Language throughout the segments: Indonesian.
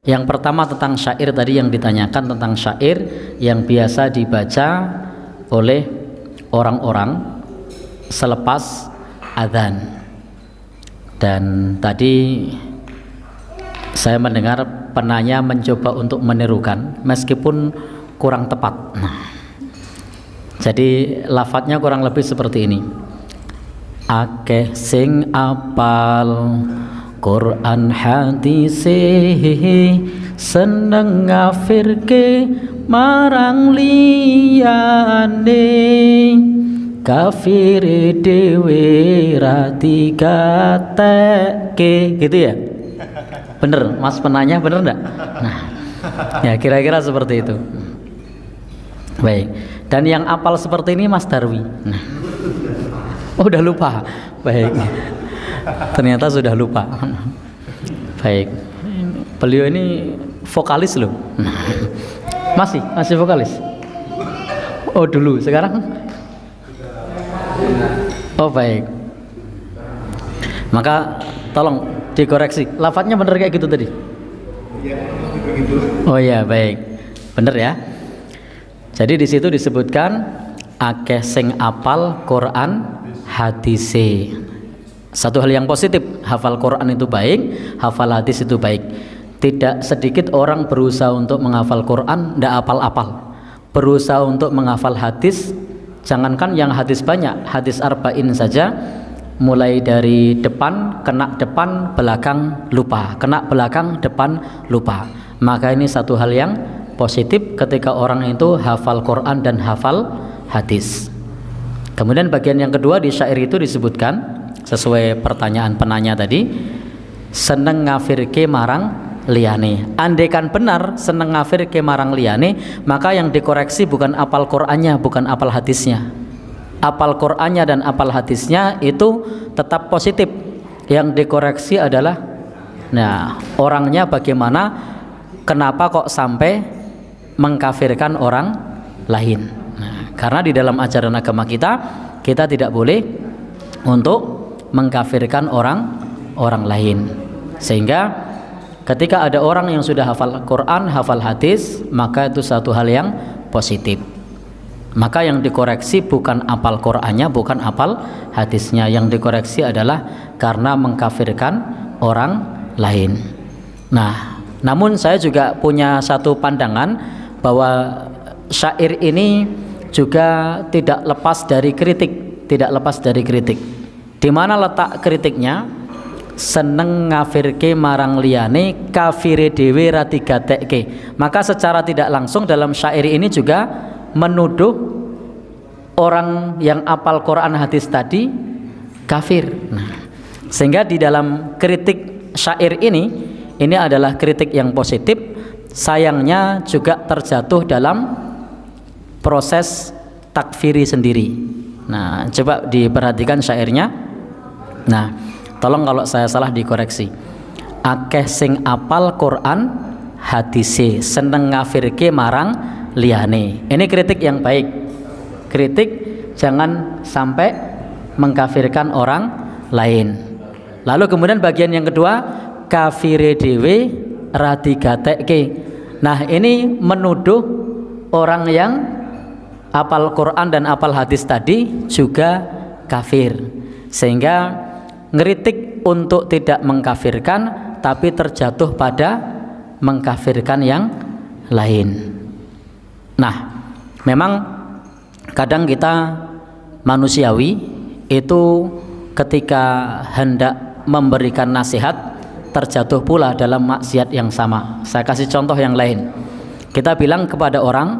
Yang pertama tentang syair tadi yang ditanyakan, tentang syair yang biasa dibaca oleh orang-orang selepas adzan. Dan tadi saya mendengar penanya mencoba untuk menirukan meskipun kurang tepat. Jadi lafadznya kurang lebih seperti ini. Akeh sing apal Quran hadise seneng ngafirke marang liyane, kafir dewe ra digatekke, gitu ya. Bener Mas penanya, bener enggak? Nah, ya kira-kira seperti itu. Baik. Dan yang apal seperti ini Mas Darwi. Nah. Oh, udah lupa. Baik. Ternyata sudah lupa. Baik. Beliau ini vokalis loh. Masih vokalis. Oh, dulu, sekarang? Oh, baik. Maka tolong dikoreksi. Lafadznya benar kayak gitu tadi? Oh ya, baik. Benar ya. Jadi di situ disebutkan akeh sing apal Quran hadise. Satu hal yang positif, hafal Quran itu baik, hafal hadis itu baik. Tidak sedikit orang berusaha untuk menghafal Quran tidak apal-apal, berusaha untuk menghafal hadis. Jangankan yang hadis banyak, hadis arba'in saja, mulai dari depan, kena depan, belakang lupa, kena belakang, depan lupa. Maka ini satu hal yang positif ketika orang itu hafal Quran dan hafal hadis. Kemudian bagian yang kedua di syair itu disebutkan sesuai pertanyaan penanya tadi, seneng ngafirke marang liyane. Andaikan benar seneng ngafirke marang liyane, maka yang dikoreksi bukan apal Qur'annya, bukan apal hadisnya. Apal Qur'annya dan apal hadisnya itu tetap positif. Yang dikoreksi adalah orangnya bagaimana, kenapa kok sampai mengkafirkan orang lain. Karena di dalam ajaran agama kita tidak boleh untuk mengkafirkan orang lain. Sehingga ketika ada orang yang sudah hafal Quran, hafal hadis, maka itu satu hal yang positif. Maka yang dikoreksi bukan apal Qurannya, bukan apal hadisnya. Yang dikoreksi adalah karena mengkafirkan orang lain. Namun saya juga punya satu pandangan bahwa syair ini juga tidak lepas dari kritik, Di mana letak kritiknya? Seneng ngafirke marang liyane, kafire dhewe ra digatekke. Maka secara tidak langsung dalam syair ini juga menuduh orang yang apal Quran hadis tadi kafir. Sehingga di dalam kritik syair ini adalah kritik yang positif. Sayangnya juga terjatuh dalam proses takfiri sendiri. Coba diperhatikan syairnya. Tolong kalau saya salah dikoreksi. Akeh sing apal Quran hadise, seneng ngafirke marang liyane. Ini kritik yang baik. Kritik jangan sampai mengkafirkan orang lain. Lalu kemudian bagian yang kedua, kafire dewe ra digatekke. Ini menuduh orang yang apal Quran dan apal hadis tadi juga kafir, sehingga ngeritik untuk tidak mengkafirkan tapi terjatuh pada mengkafirkan yang lain. Memang kadang kita manusiawi itu ketika hendak memberikan nasihat terjatuh pula dalam maksiat yang sama. Saya kasih contoh yang lain. Kita bilang kepada orang,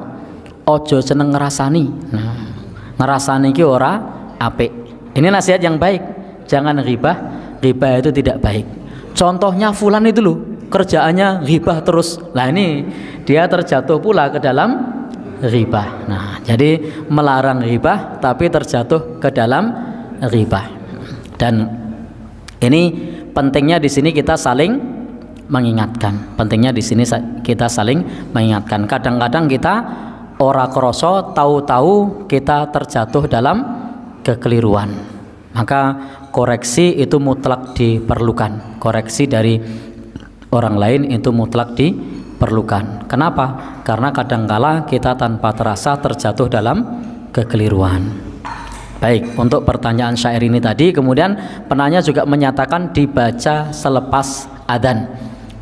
ojo seneng ngerasani. Ngerasani ki ora apik. Ini nasihat yang baik. Jangan ghibah. Ghibah itu tidak baik. Contohnya fulan itu loh, kerjaannya ghibah terus. Ini dia terjatuh pula ke dalam ghibah. Jadi melarang ghibah tapi terjatuh ke dalam ghibah. Dan ini pentingnya di sini kita saling mengingatkan. Kadang-kadang kita ora kroso, tahu-tahu kita terjatuh dalam kekeliruan. Maka koreksi itu mutlak diperlukan. Koreksi dari orang lain itu mutlak diperlukan. Kenapa? Karena kadangkala kita tanpa terasa terjatuh dalam kekeliruan. Baik, untuk pertanyaan syair ini tadi, kemudian penanya juga menyatakan dibaca selepas adzan.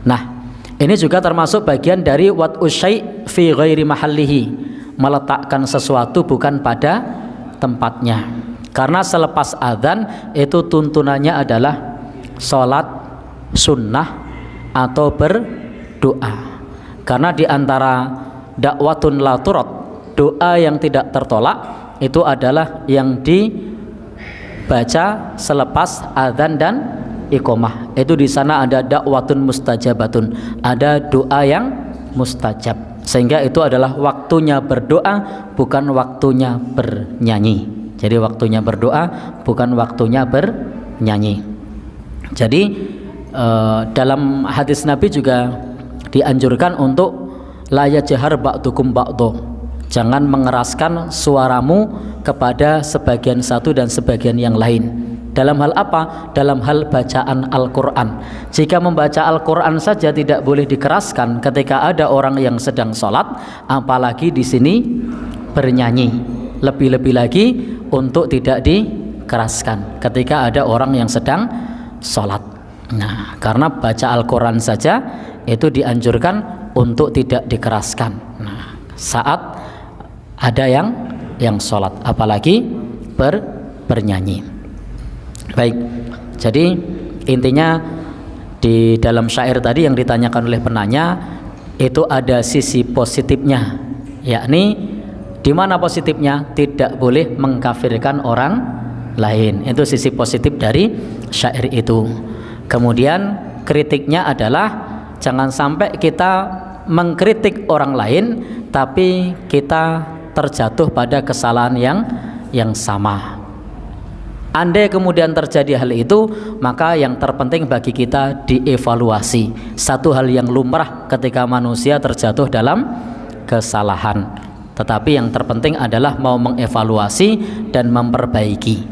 Nah, ini juga termasuk bagian dari wat'u syai' fi ghairi mahallihi, meletakkan sesuatu bukan pada tempatnya. Karena selepas adzan itu tuntunannya adalah sholat sunnah atau berdoa. Karena di antara dakwatun la turad, doa yang tidak tertolak, itu adalah yang dibaca selepas adzan dan iqamah. Itu di sana ada dakwatun mustajabatun, ada doa yang mustajab. Sehingga itu adalah waktunya berdoa, bukan waktunya bernyanyi. Jadi waktunya berdoa, bukan waktunya bernyanyi. Jadi dalam hadis Nabi juga dianjurkan untuk la yajhar ba'dukum ba'dho, jangan mengeraskan suaramu kepada sebagian satu dan sebagian yang lain. Dalam hal apa? Dalam hal bacaan Al-Quran. Jika membaca Al-Quran saja tidak boleh dikeraskan ketika ada orang yang sedang sholat, apalagi di sini bernyanyi. Lebih-lebih lagi untuk tidak dikeraskan ketika ada orang yang sedang sholat. Nah, karena baca Al-Quran saja itu dianjurkan untuk tidak dikeraskan. Nah, saat ada yang sholat, apalagi bernyanyi. Baik, jadi intinya di dalam syair tadi yang ditanyakan oleh penanya itu ada sisi positifnya, yakni di mana positifnya? Tidak boleh mengkafirkan orang lain. Itu sisi positif dari syair itu. Kemudian kritiknya adalah jangan sampai kita mengkritik orang lain tapi kita terjatuh pada kesalahan yang sama. Andai kemudian terjadi hal itu, maka yang terpenting bagi kita dievaluasi. Satu hal yang lumrah ketika manusia terjatuh dalam kesalahan. Tetapi yang terpenting adalah mau mengevaluasi dan memperbaiki.